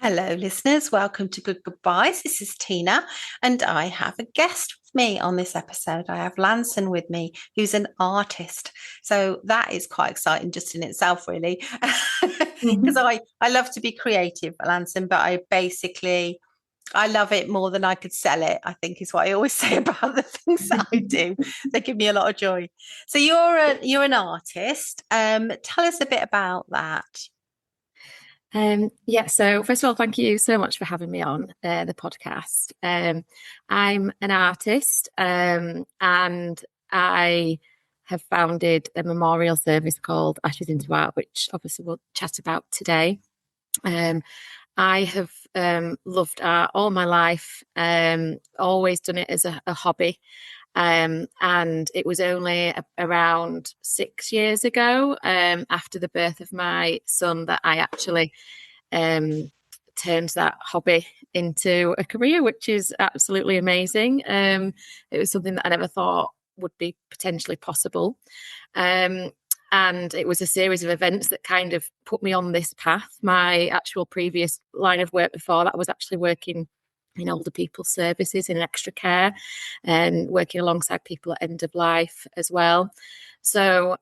Hello, listeners. Welcome to Good Goodbyes. This is Tina, and I have a guest with me on this episode. I have Lanson with me, who's an artist. So that is quite exciting just in itself, really, because Mhm. I love to be creative, Lanson, but I love it more than I could sell it, I think is what I always say about the things that I do. They give me a lot of joy. So you're an artist. Tell us a bit about that. So first of all, thank you so much for having me on the podcast. I'm an artist, and I have founded a memorial service called Ashes into Art, which obviously we'll chat about today. Um, I have loved art all my life, always done it as a hobby. And it was only around 6 years ago, after the birth of my son, that I actually turned that hobby into a career, which is absolutely amazing. It was something that I never thought would be potentially possible. Um, and it was a series of events that kind of put me on this path. My actual previous line of work before that was actually working in older people's services in extra care and working alongside people at end of life as well. So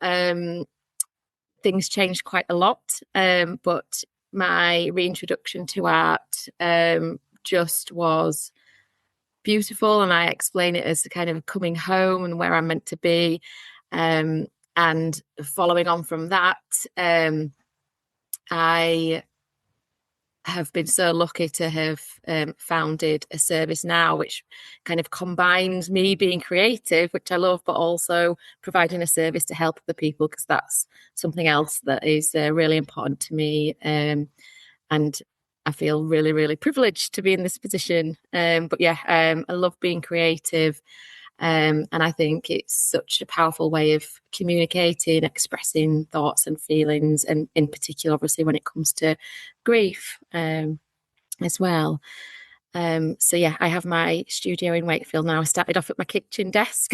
things changed quite a lot, but my reintroduction to art just was beautiful, and I explain it as kind of coming home and where I'm meant to be. And following on from that, I have been so lucky to have founded a service now which kind of combines me being creative, which I love, but also providing a service to help other people, because that's something else that is really important to me. And I feel really, really privileged to be in this position. I love being creative. And I think it's such a powerful way of communicating, expressing thoughts and feelings, and in particular, obviously, when it comes to grief as well. I have my studio in Wakefield now. I started off at my kitchen desk,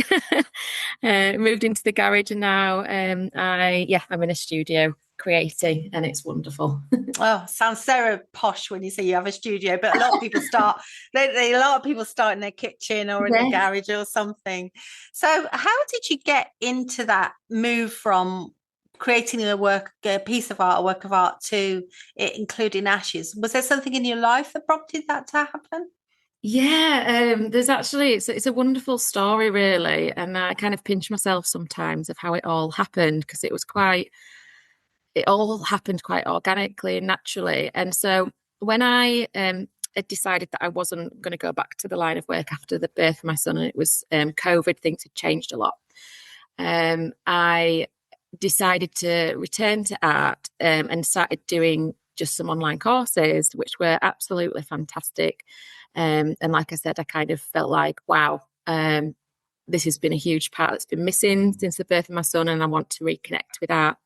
moved into the garage, and now I'm in a studio creating, and it's wonderful. Oh, sounds so posh when you say you have a studio, but a lot of people start. A lot of people start in their kitchen or in the Yeah. garage or something. So, how did you get into that move from creating a piece of art, a work of art, to it including ashes? Was there something in your life that prompted that to happen? Yeah, there's actually it's a wonderful story, really, and I kind of pinch myself sometimes of how it all happened, because it all happened quite organically and naturally. And so when I had decided that I wasn't going to go back to the line of work after the birth of my son, and it was COVID, things had changed a lot. I decided to return to art, and started doing just some online courses, which were absolutely fantastic. And like I said, I kind of felt like, wow, this has been a huge part that's been missing since the birth of my son, and I want to reconnect with art.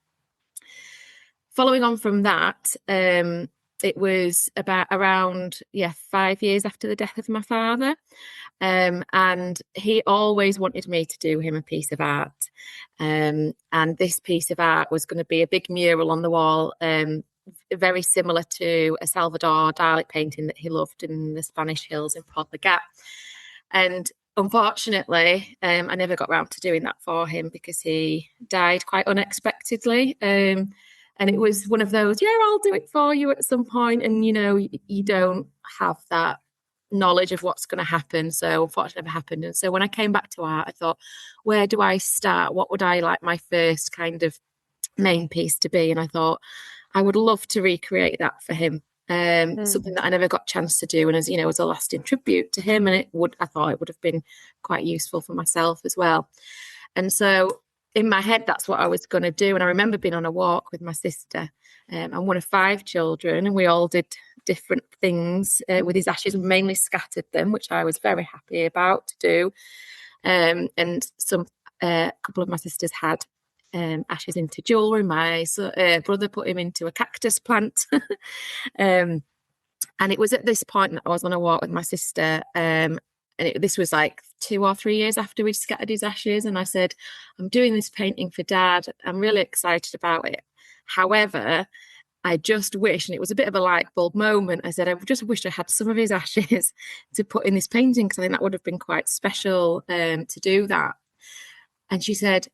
Following on from that, it was about around 5 years after the death of my father, and he always wanted me to do him a piece of art, and this piece of art was going to be a big mural on the wall, very similar to a Salvador Dali painting that he loved in the Spanish hills in Port Gap. And unfortunately, I never got round to doing that for him because he died quite unexpectedly. And it was one of those, yeah, I'll do it for you at some point. And, you don't have that knowledge of what's going to happen. So unfortunately, it never happened. And so when I came back to art, I thought, where do I start? What would I like my first kind of main piece to be? And I thought, I would love to recreate that for him. Mm. Something that I never got a chance to do, and as a lasting tribute to him, and I thought it would have been quite useful for myself as well. And so in my head, that's what I was going to do. And I remember being on a walk with my sister. I'm one of five children, and we all did different things with his ashes. We mainly scattered them, which I was very happy about to do. And a couple of my sisters had ashes into jewelry. My brother put him into a cactus plant. um, and it was at this point that I was on a walk with my sister. This was like 2 or 3 years after we'd scattered his ashes. And I said, I'm doing this painting for Dad. I'm really excited about it. However, I just wish, and it was a bit of a light bulb moment. I said, I just wish I had some of his ashes to put in this painting because I think that would have been quite special to do that. And she said,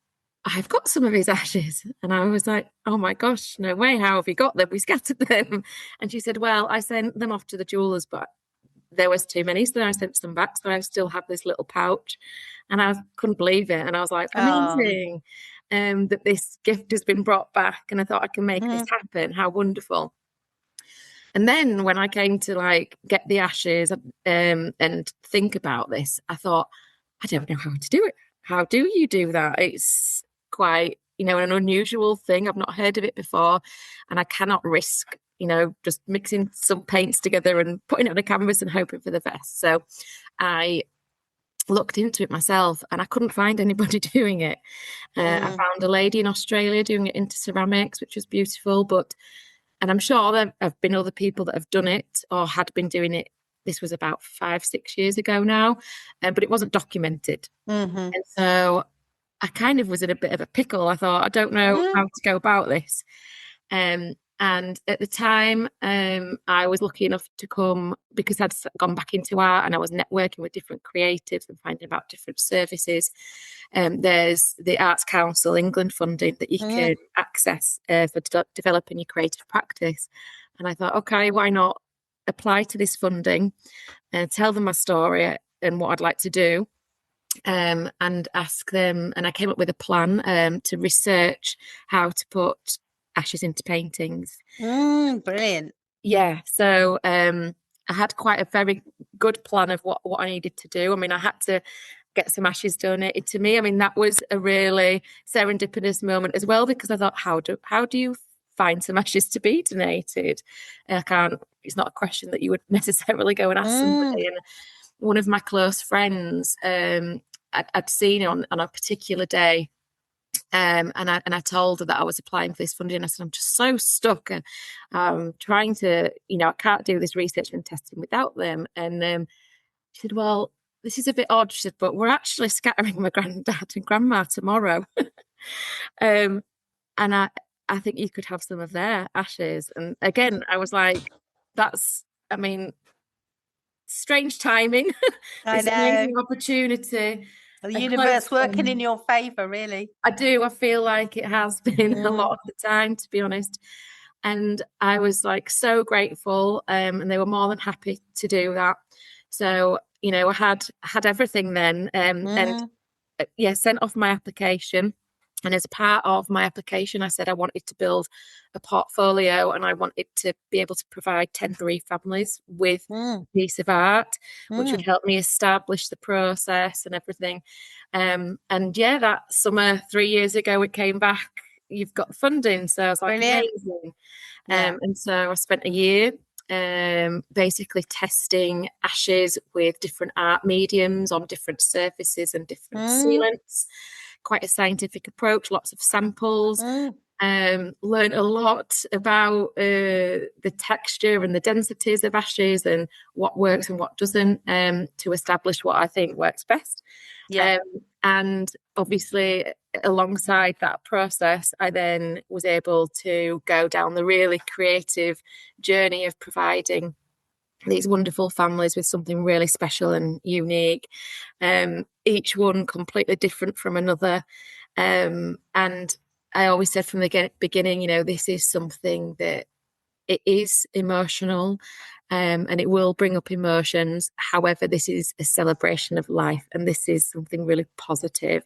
I've got some of his ashes. And I was like, oh my gosh, no way. How have you got them? We scattered them. And she said, well, I sent them off to the jewellers, but there was too many. So I sent some back. So I still have this little pouch. And I couldn't believe it. And I was like, amazing that this gift has been brought back. And I thought I can make this happen. How wonderful. And then when I came to like get the ashes and think about this, I thought, I don't know how to do it. How do you do that? It's quite, an unusual thing. I've not heard of it before. And I cannot risk, just mixing some paints together and putting it on a canvas and hoping for the best. So I looked into it myself and I couldn't find anybody doing it. I found a lady in Australia doing it into ceramics, which was beautiful. And I'm sure there have been other people that have done it or had been doing it. This was about 5-6 years ago now, but it wasn't documented. And so I kind of was in a bit of a pickle. I thought, I don't know how to go about this. And at the time, I was lucky enough to come because I'd gone back into art and I was networking with different creatives and finding about different services. There's the Arts Council England funding that you can access for developing your creative practice. And I thought, okay, why not apply to this funding and tell them my story and what I'd like to do. And ask them, and I came up with a plan to research how to put ashes into paintings. Brilliant. Yeah, so I had quite a very good plan of what I needed to do. I mean, I had to get some ashes donated to me. I mean, that was a really serendipitous moment as well, because I thought, how do you find some ashes to be donated? It's not a question that you would necessarily go and ask somebody. And one of my close friends, I'd seen on a particular day, and I told her that I was applying for this funding. And I said, I'm just so stuck, and trying to, I can't do this research and testing without them. And she said, well, this is a bit odd. She said, but we're actually scattering my granddad and grandma tomorrow. And I think you could have some of their ashes. And again, I was like, strange timing. I know. Amazing opportunity. The universe working in your favour, really. I do. I feel like it has been a lot of the time, to be honest. And I was like so grateful, and they were more than happy to do that. So, I had everything then, and sent off my application. And as a part of my application, I said I wanted to build a portfolio and I wanted to be able to provide 10 bereaved families with a piece of art, which would help me establish the process and everything. And that summer, 3 years ago, it came back, you've got funding. So I was like, amazing. And so I spent a year basically testing ashes with different art mediums on different surfaces and different sealants. Quite a scientific approach, lots of samples, learned a lot about the texture and the densities of ashes and what works and what doesn't, to establish what I think works best. And obviously alongside that process, I then was able to go down the really creative journey of providing these wonderful families with something really special and unique, each one completely different from another. And I always said from the beginning, this is something that it is emotional, and it will bring up emotions. However, this is a celebration of life, and this is something really positive.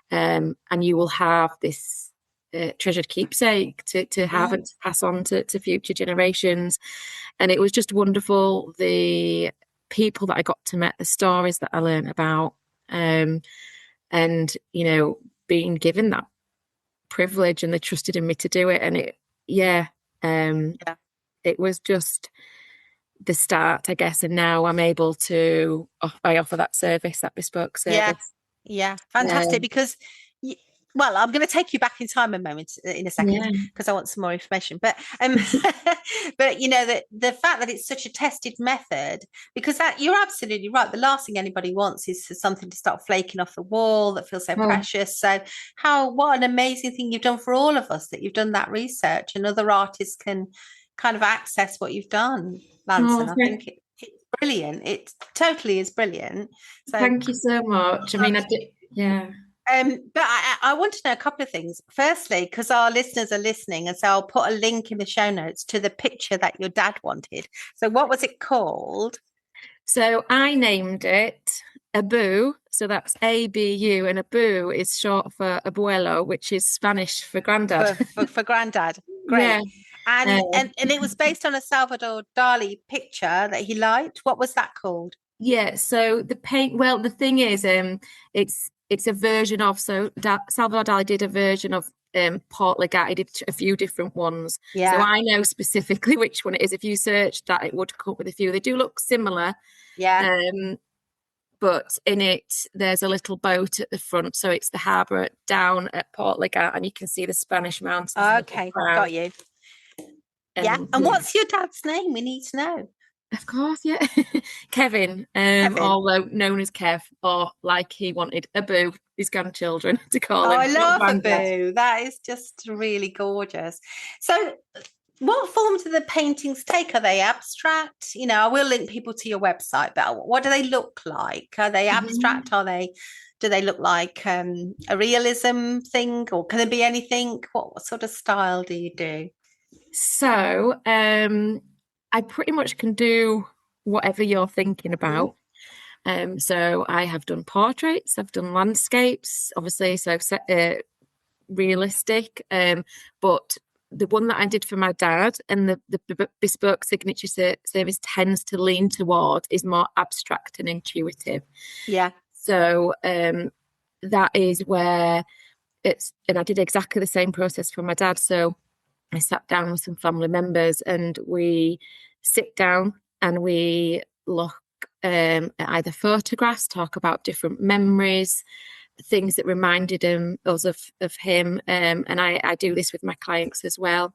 And you will have this treasured keepsake to have and to pass on to future generations. And it was just wonderful, the people that I got to meet, the stories that I learned about, and being given that privilege, and they trusted in me to do it. And it was just the start, I guess. And now I'm able to I offer that service, that bespoke service. Yeah, fantastic. Because well, I'm going to take you back in time a moment in a second Yeah. because I want some more information. But but that the fact that it's such a tested method, because that you're absolutely right. The last thing anybody wants is for something to start flaking off the wall that feels so Oh, precious. So what an amazing thing you've done for all of us, that you've done that research and other artists can kind of access what you've done, oh, Lanson. I think it's brilliant. It totally is brilliant. So thank you so much. I mean, yeah. but I want to know a couple of things. Firstly, because our listeners are listening, and so I'll put a link in the show notes to the picture that your dad wanted. So what was it called? So I named it Abu. So that's ABU, and Abu is short for abuelo, which is Spanish for granddad. For granddad. Yeah. Great. And it was based on a Salvador Dali picture that he liked. What was that called? Yeah, so the paint. Well, the thing is, it's a version of. So Salvador Dali did a version of Port Legat. He did a few different ones. So Yeah. I know specifically which one it is. If you search that, it would come up with a few. They do look similar. Yeah. But in it, there's a little boat at the front, so it's the harbour down at Port Legat, and you can see the Spanish mountains. Okay, got you. Yeah. And what's your dad's name? We need to know. Of course, yeah. Kevin, Kevin. although known as Kev, or like he wanted Abu, his grandchildren, to call him. I love Abu. That is just really gorgeous. So what form do the paintings take? Are they abstract? I will link people to your website, but what do they look like? Are they abstract? Do they look like a realism thing, or can there be anything? What sort of style do you do? So I pretty much can do whatever you're thinking about. So I have done portraits, I've done landscapes, obviously, so realistic. But the one that I did for my dad and the bespoke signature service tends to lean toward is more abstract and intuitive. Yeah. So that is where and I did exactly the same process for my dad. So I sat down with some family members and we sit down and we look at either photographs, talk about different memories, things that reminded us of him. And I do this with my clients as well.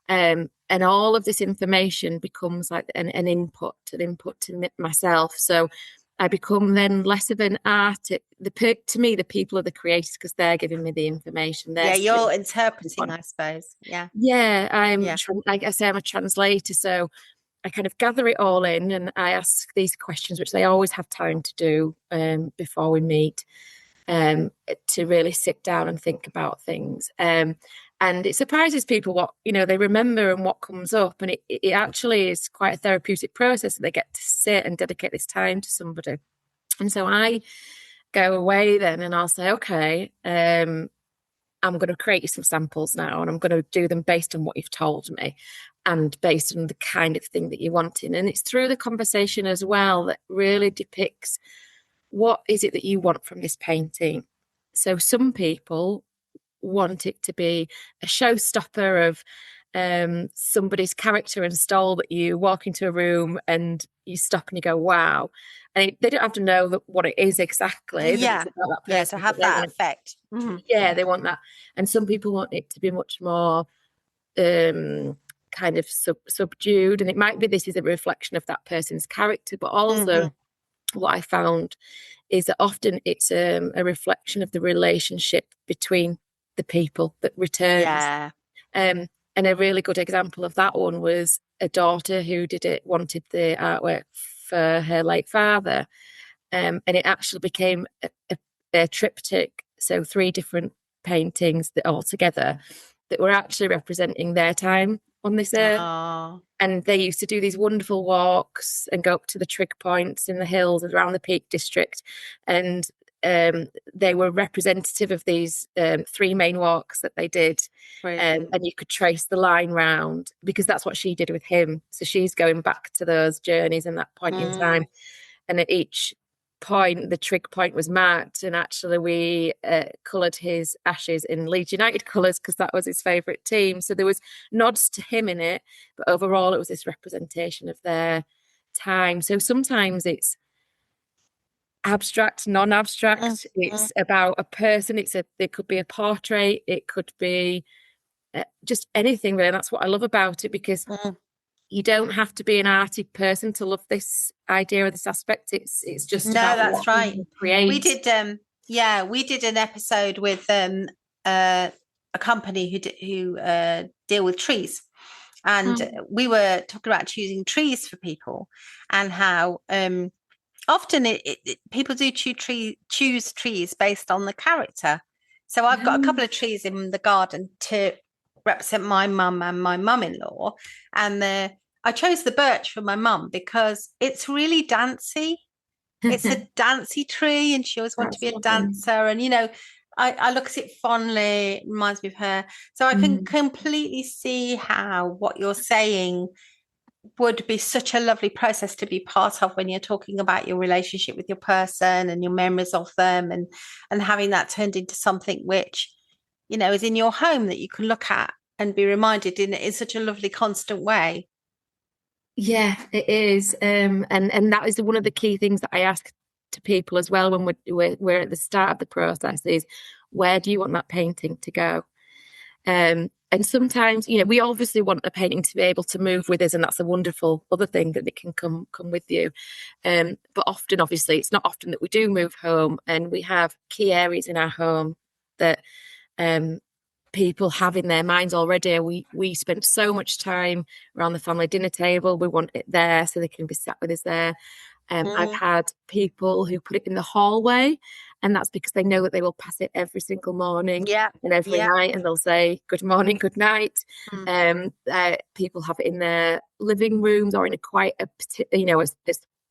And all of this information becomes like an input to myself. So I become then less of an artist. To me, the people are the creators because they're giving me the information. You're interpreting, I suppose. Yeah. Yeah, like I say, I'm a translator, so I kind of gather it all in and I ask these questions, which they always have time to do before we meet, to really sit down and think about things. And it surprises people what they remember and what comes up, and it actually is quite a therapeutic process that they get to sit and dedicate this time to somebody. And so I go away then and I'll say, okay, I'm going to create you some samples now, and I'm going to do them based on what you've told me and based on the kind of thing that you're wanting. And it's through the conversation as well that really depicts what is it that you want from this painting. So some people want it to be a showstopper of somebody's character and style, that you walk into a room and you stop and you go, wow. And they don't have to know what it is exactly. Yeah. To have that effect. Mm-hmm. Yeah, they want that. And some people want it to be much more kind of subdued. And it might be this is a reflection of that person's character, but also what I found is that often it's a reflection of the relationship between the people that returns. Yeah. And a really good example of that one was a daughter who wanted the artwork for her late father. And it actually became a triptych, so 3 different paintings that all together that were actually representing their time on this earth. Oh. And they used to do these wonderful walks and go up to the trig points in the hills around the Peak District. And they were representative of these 3 main walks that they did. And you could trace the line round, because that's what she did with him. So she's going back to those journeys and that point in time. And at each point, the trig point was marked, and actually we coloured his ashes in Leeds United colours because that was his favourite team. So there was nods to him in it, but overall it was this representation of their time. So sometimes it's abstract, non-abstract. It's about a person. It could be a portrait. It could be just anything really. That's what I love about it, because you don't have to be an arty person to love this idea or this aspect. It's just No, about that's what you right. can create. We did an episode with a company who deal with trees, and we were talking about choosing trees for people, and how often people do choose trees based on the character. So I've got a couple of trees in the garden to represent my mum and my mum-in-law, and I chose the birch for my mum because it's really dancey. It's a dancey tree, and she always wanted to be a dancer. And I look at it fondly. It reminds me of her. So I can completely see how what you're saying would be such a lovely process to be part of when you're talking about your relationship with your person and your memories of them, and having that turned into something which is in your home that you can look at and be reminded in such a lovely constant way. Yeah, it is. And that is one of the key things that I ask to people as well when we're at the start of the process is, where do you want that painting to go? And sometimes, we obviously want a painting to be able to move with us, and that's a wonderful other thing, that it can come with you. But often, obviously, it's not often that we do move home, and we have key areas in our home that people have in their minds already. We spent so much time around the family dinner table. We want it there so they can be sat with us there. I've had people who put it in the hallway, and that's because they know that they will pass it every single morning and every night, and they'll say good morning, good night. People have it in their living rooms or in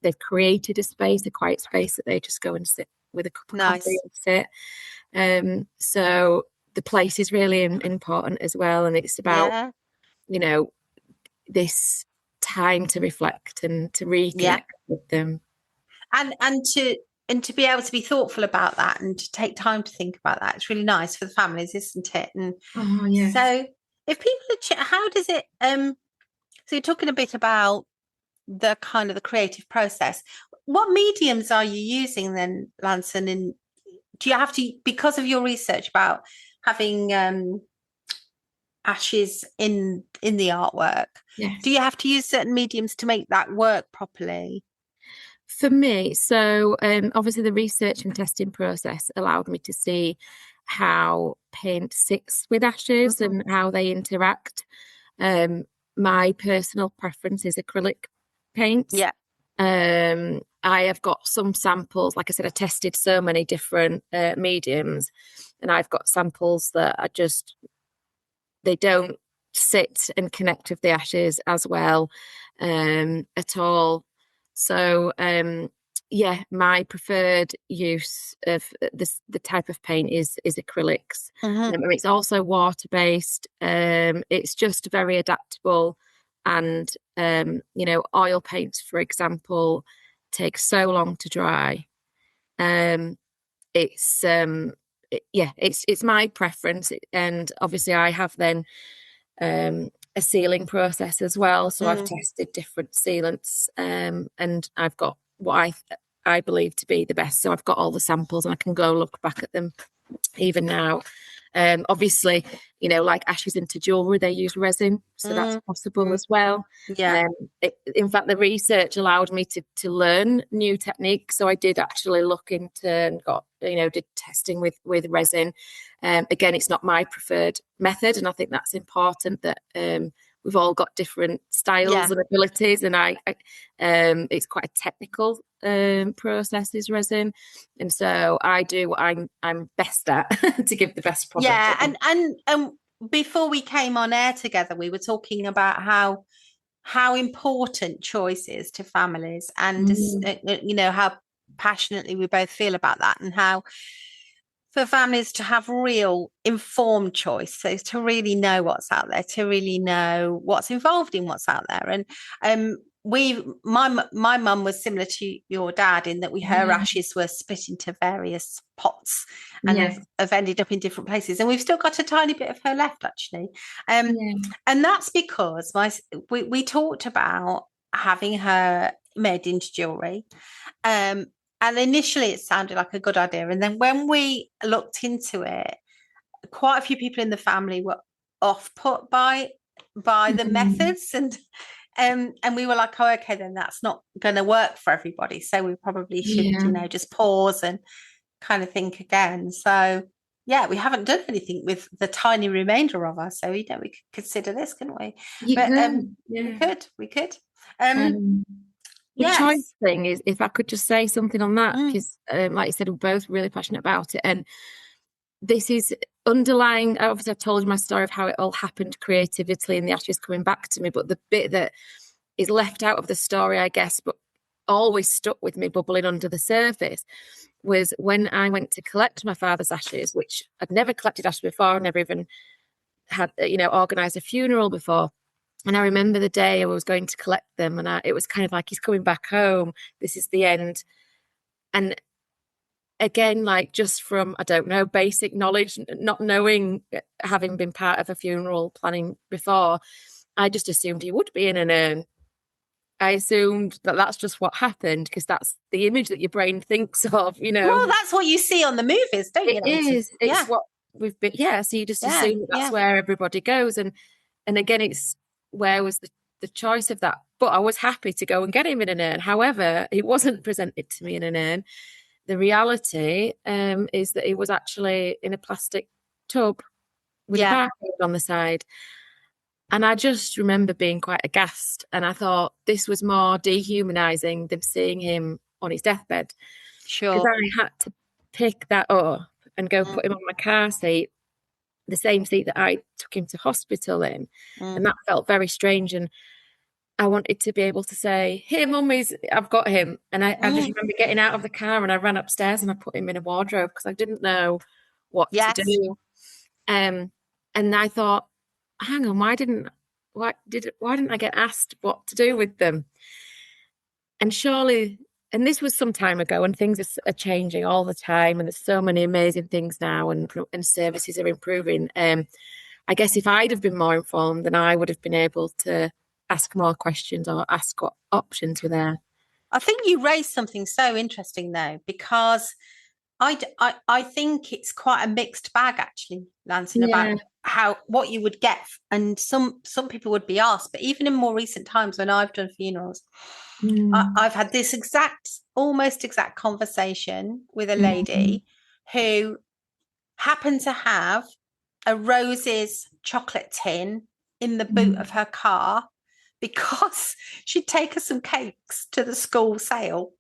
they've created a space, a quiet space that they just go and sit with a cup of coffee and sit. So the place is really important as well, and it's about this time to reflect and to reconnect with them, and to be able to be thoughtful about that and to take time to think about that. It's really nice for the families, isn't it? And so if people are how does it so you're talking a bit about the kind of the creative process. What mediums are you using then, Lanson? And do you have to, because of your research about having ashes in the artwork, do you have to use certain mediums to make that work properly? For me, so obviously the research and testing process allowed me to see how paint sits with ashes and how they interact. My personal preference is acrylic paint. I have got some samples. Like I said, I tested so many different mediums, and I've got samples that are just, they don't sit and connect with the ashes as well at all. So my preferred use of the type of paint is acrylics. It's also water based. It's just very adaptable, and oil paints, for example, take so long to dry. It's my preference, and obviously I have then a sealing process as well. So I've tested different sealants, and I've got what I believe to be the best. So I've got all the samples, and I can go look back at them even now. Obviously, like ashes into jewelry, they use resin, so that's possible as well. In fact, the research allowed me to learn new techniques. So I did actually look into and did testing with resin. Again, it's not my preferred method, and I think that's important that we've all got different styles and abilities, and it's quite a technical process, is resin, and so I do what I'm best at to give the best product. And before we came on air together, we were talking about how important choice is to families, and how passionately we both feel about that, and how for families to have real informed choice, so to really know what's out there, to really know what's involved in what's out there. And my mum was similar to your dad in that her ashes were split into various pots and have ended up in different places, and we've still got a tiny bit of her left, actually. And that's because we talked about having her made into jewelry, And initially it sounded like a good idea. And then when we looked into it, quite a few people in the family were off put by the methods, and we were like, oh, okay, then that's not going to work for everybody. So we probably should, just pause and kind of think again. So yeah, we haven't done anything with the tiny remainder of us. So we could consider this, couldn't we? We could. The yes. choice thing is, if I could just say something on that, because like you said, we're both really passionate about it. And this is underlying, obviously I've told you my story of how it all happened creatively and the ashes coming back to me, but the bit that is left out of the story, I guess, but always stuck with me, bubbling under the surface, was when I went to collect my father's ashes, which I'd never collected ashes before, never even had, organised a funeral before. And I remember the day I was going to collect them, and it was kind of like, he's coming back home, this is the end. And again, like, just from, I don't know, basic knowledge, not knowing, having been part of a funeral planning before, I just assumed he would be in an urn. I assumed that that's just what happened, because that's the image that your brain thinks of, Well, that's what you see on the movies, don't you? It's what we've been, so you just assume that's where everybody goes. And again, it's, where was the choice of that? But I was happy to go and get him in an urn. However, it wasn't presented to me in an urn. The reality is that he was actually in a plastic tub with a barcode on the side. And I just remember being quite aghast. And I thought this was more dehumanizing than seeing him on his deathbed. Sure. Because I had to pick that up and go put him on my car seat, the same seat that I took him to hospital in. And that felt very strange. And I wanted to be able to say, here, Mum, I've got him. And I just remember getting out of the car, and I ran upstairs and I put him in a wardrobe because I didn't know what to do. And I thought, hang on, why didn't I get asked what to do with them? And surely, and this was some time ago, and things are changing all the time, and there's so many amazing things now, and services are improving. I guess if I'd have been more informed, then I would have been able to ask more questions or ask what options were there. I think you raised something so interesting though, because I think it's quite a mixed bag actually, Lanson, about what you would get. And some people would be asked, but even in more recent times when I've done funerals, I've had this almost exact conversation with a lady who happened to have a Rose's chocolate tin in the boot of her car because she'd taken some cakes to the school sale.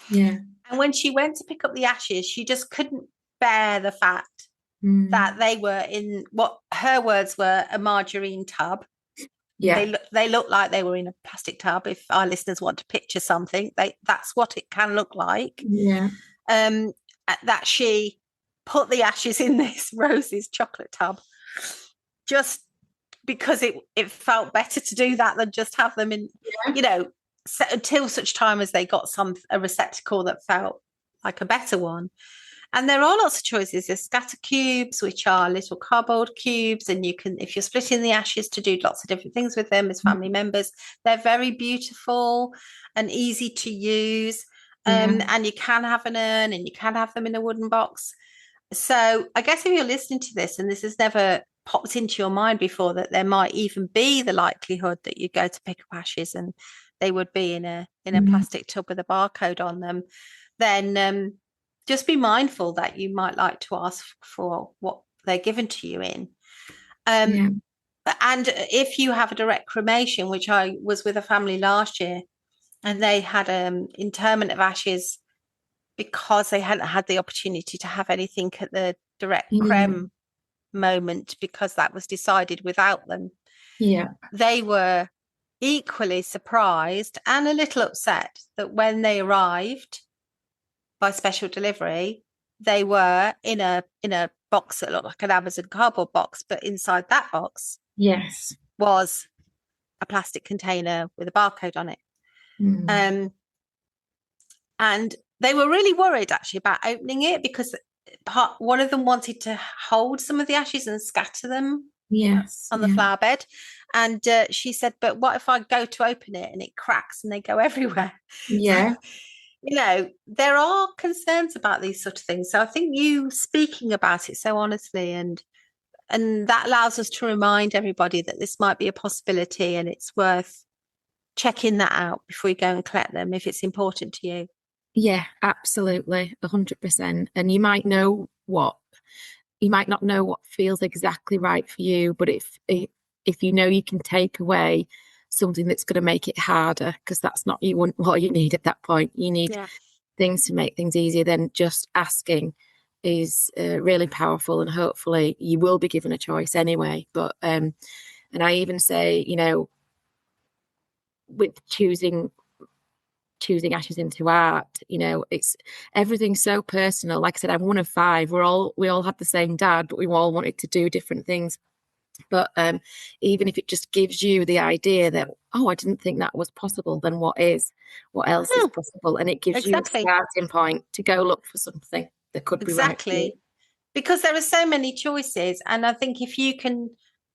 Yeah. And when she went to pick up the ashes, she just couldn't bear the fact that they were in what her words were a margarine tub. Yeah. They looked like they were in a plastic tub. If our listeners want to picture something, that's what it can look like. Yeah. That she put the ashes in this Rose's chocolate tub just because it felt better to do that than just have them in, until such time as they got a receptacle that felt like a better one. And there are lots of choices. There's scatter cubes, which are little cardboard cubes, and you can, if you're splitting the ashes, to do lots of different things with them as family members. They're very beautiful and easy to use. And you can have an urn, and you can have them in a wooden box. So I guess if you're listening to this and this has never popped into your mind before, that there might even be the likelihood that you go to pick up ashes and they would be in a plastic tub with a barcode on them, then just be mindful that you might like to ask for what they're given to you in. And if you have a direct cremation, which I was with a family last year, and they had interment of ashes because they hadn't had the opportunity to have anything at the direct creme moment because that was decided without them. Yeah. They were equally surprised and a little upset that when they arrived by special delivery, they were in a box that looked like an Amazon cardboard box, but inside that box was a plastic container with a barcode on it. And they were really worried actually about opening it because one of them wanted to hold some of the ashes and scatter them on the flower bed. And she said, but what if I go to open it and it cracks and they go everywhere? Yeah. there are concerns about these sort of things. So I think you speaking about it so honestly and that allows us to remind everybody that this might be a possibility and it's worth checking that out before you go and collect them if it's important to you. Yeah, absolutely, 100%. And you might not know what feels exactly right for you, but if you know you can take away something that's going to make it harder, because that's not what you need at that point. You need Yeah. things to make things easier. Then just asking is really powerful, and hopefully you will be given a choice anyway. But and I even say, with choosing ashes into art, it's everything's so personal. Like I said, I'm one of five. We all had the same dad, but we all wanted to do different things. But even if it just gives you the idea that, oh, I didn't think that was possible, then what else is possible? And it gives you a Exactly. starting point to go look for something that could be right for you. Exactly. Because there are so many choices. And I think if you can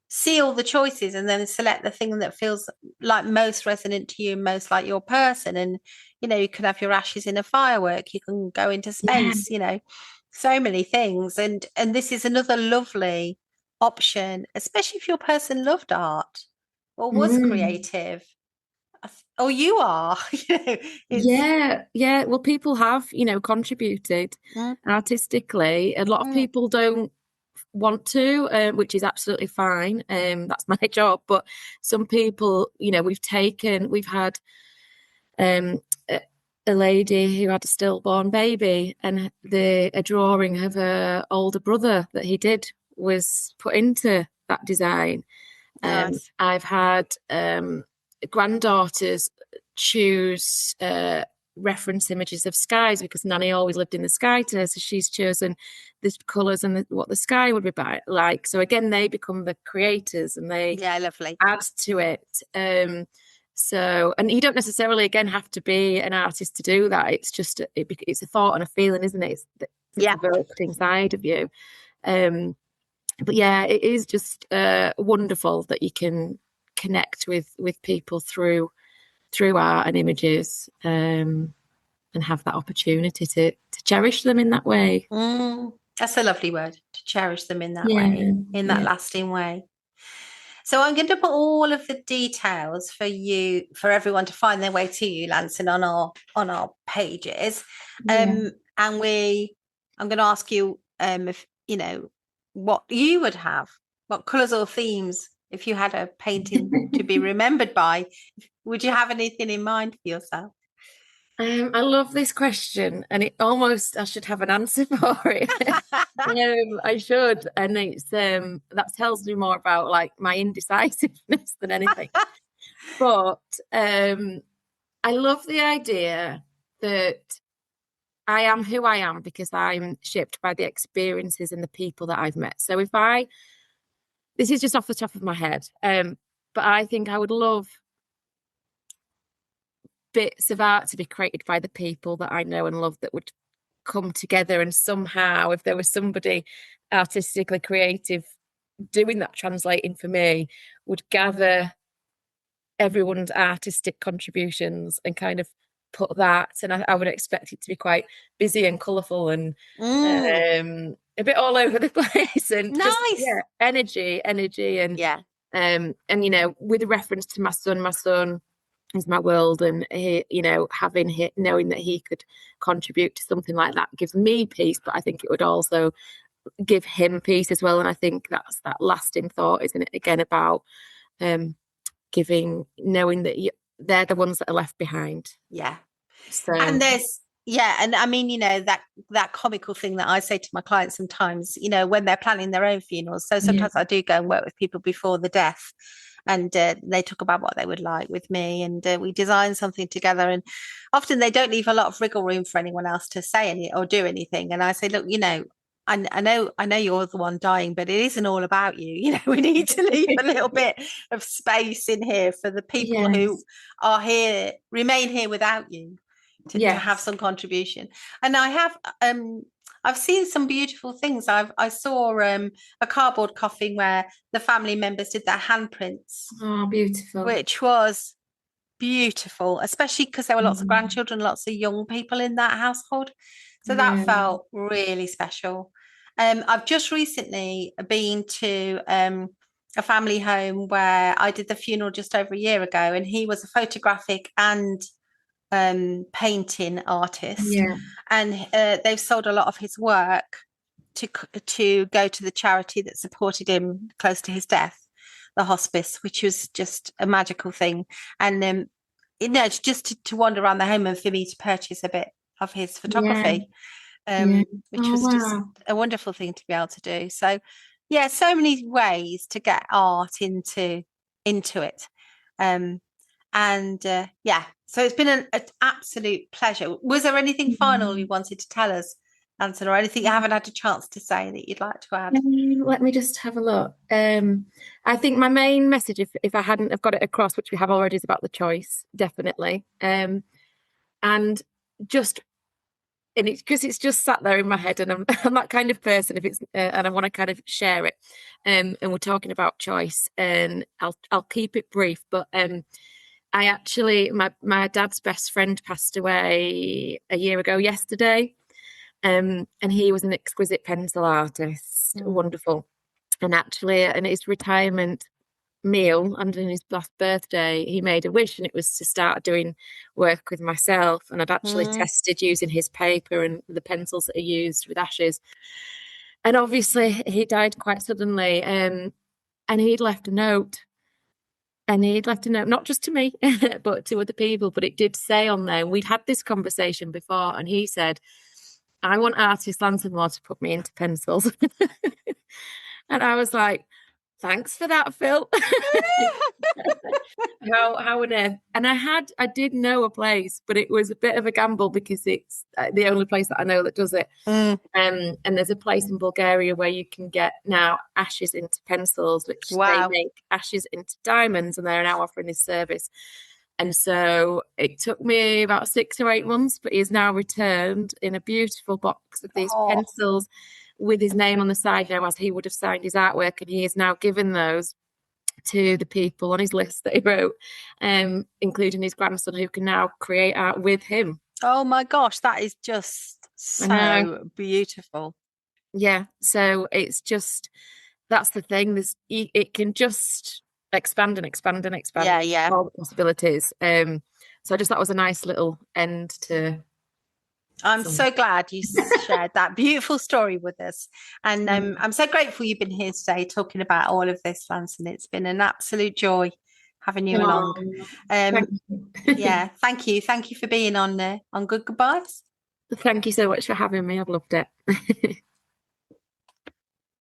see all the choices and then select the thing that feels like most resonant to you, most like your person, and you can have your ashes in a firework, you can go into Yeah. space, so many things. And this is another lovely option, especially if your person loved art or was Mm. creative. Or you are, it's Yeah. Well, people have, contributed mm, artistically. A lot of mm, people don't want to, which is absolutely fine. That's my job. But some people, we've had um, a, a lady who had a stillborn baby, and a drawing of her older brother that he did was put into that design. nice. I've had granddaughters choose reference images of skies because Nanny always lived in the sky to her, so she's chosen the colours and what the sky would be like. So again, they become the creators and they Yeah, lovely. add to it. And you don't necessarily again have to be an artist to do that. It's just it's a thought and a feeling, isn't it? It's Yeah. evoked inside of you. But yeah, it is just wonderful that you can connect with people through art and images, and have that opportunity to cherish them in that way. That's a lovely word, to cherish them in that Yeah, way, in that yeah, lasting way. So I'm going to put all of the details for everyone to find their way to you, Lanson, on our pages. yeah. And I'm going to ask you if what you would have, what colours or themes, if you had a painting to be remembered by, would you have anything in mind for yourself? I love this question, and I should have an answer for it. I should, and it's that tells me more about like my indecisiveness than anything. But I love the idea that I am who I am because I'm shaped by the experiences and the people that I've met. So this is just off the top of my head, but I think I would love bits of art to be created by the people that I know and love that would come together, and somehow if there was somebody artistically creative doing that translating for me, would gather everyone's artistic contributions and kind of put that, and I would expect it to be quite busy and colourful and Mm, a bit all over the place, and just nice. yeah, energy Yeah. and with reference to my son is my world, and he, knowing that he could contribute to something like that gives me peace, but I think it would also give him peace as well. And I think that's that lasting thought, isn't it, again about um knowing that they're the ones that are left behind. Yeah. And So and I mean, that comical thing that I say to my clients sometimes, when they're planning their own funerals. So yeah, sometimes I do go and work with people before the death, and they talk about what they would like with me, and we design something together. And often they don't leave a lot of wriggle room for anyone else to say any or do anything. And I say, look, I know you're the one dying, but it isn't all about you. We need to leave a little bit of space in here for the people who yes, are here, remain here without you, to have yes. some contribution. And I've seen some beautiful things. I saw a cardboard coffin where the family members did their handprints, Oh, beautiful. which was beautiful, especially because there were lots of grandchildren, lots of young people in that household. So that Yeah. felt really special. I've just recently been to a family home where I did the funeral just over a year ago, and he was a photographic and painting artist, Yeah. and they've sold a lot of his work to go to the charity that supported him close to his death, the hospice, which was just a magical thing. And it's just to wander around the home and for me to purchase a bit of his Yeah. photography, Yeah. which Oh, was just wow. a wonderful thing to be able to do. So, yeah, so many ways to get art into it. Yeah, so it's been an absolute pleasure. Was there anything final you wanted to tell us, Anson, or anything you haven't had a chance to say that you'd like to add? Let me just have a look. I think my main message, if I hadn't have got it across, which we have already, is about the choice, definitely. And just and it's because it's just sat there in my head, and I'm that kind of person. If it's and I want to kind of share it, and we're talking about choice, and I'll keep it brief. But I actually my dad's best friend passed away a year ago yesterday. And he was an exquisite pencil artist, wonderful. And actually, in his retirement meal and in his last birthday, he made a wish, and it was to start doing work with myself. And I'd actually tested using his paper and the pencils that are used with ashes. And obviously, he died quite suddenly. And he'd left a note. And he'd left a note, not just to me, but to other people. But it did say on there, we'd had this conversation before, and he said, I want Artist Lanson Moore to put me into pencils. And I was like, thanks for that, Phil. How on earth? And I did know a place, but it was a bit of a gamble because it's the only place that I know that does it. And there's a place in Bulgaria where you can get now ashes into pencils, which they make ashes into diamonds, and they're now offering this service. And so it took me about 6 or 8 months, but he's now returned in a beautiful box of these pencils with his name on the side now, as he would have signed his artwork. And he has now given those to the people on his list that he wrote, including his grandson, who can now create art with him. Oh my gosh, that is just so beautiful. Yeah, so it's just, that's the thing. It can just expand and expand and expand. Yeah. All the possibilities. So I just thought it was a nice little end to. I'm so glad you shared that beautiful story with us. And I'm so grateful you've been here today talking about all of this, Lanson. It's been an absolute joy having you along. Yeah, thank you. Thank you for being on Good Goobyes. Thank you so much for having me. I've loved it.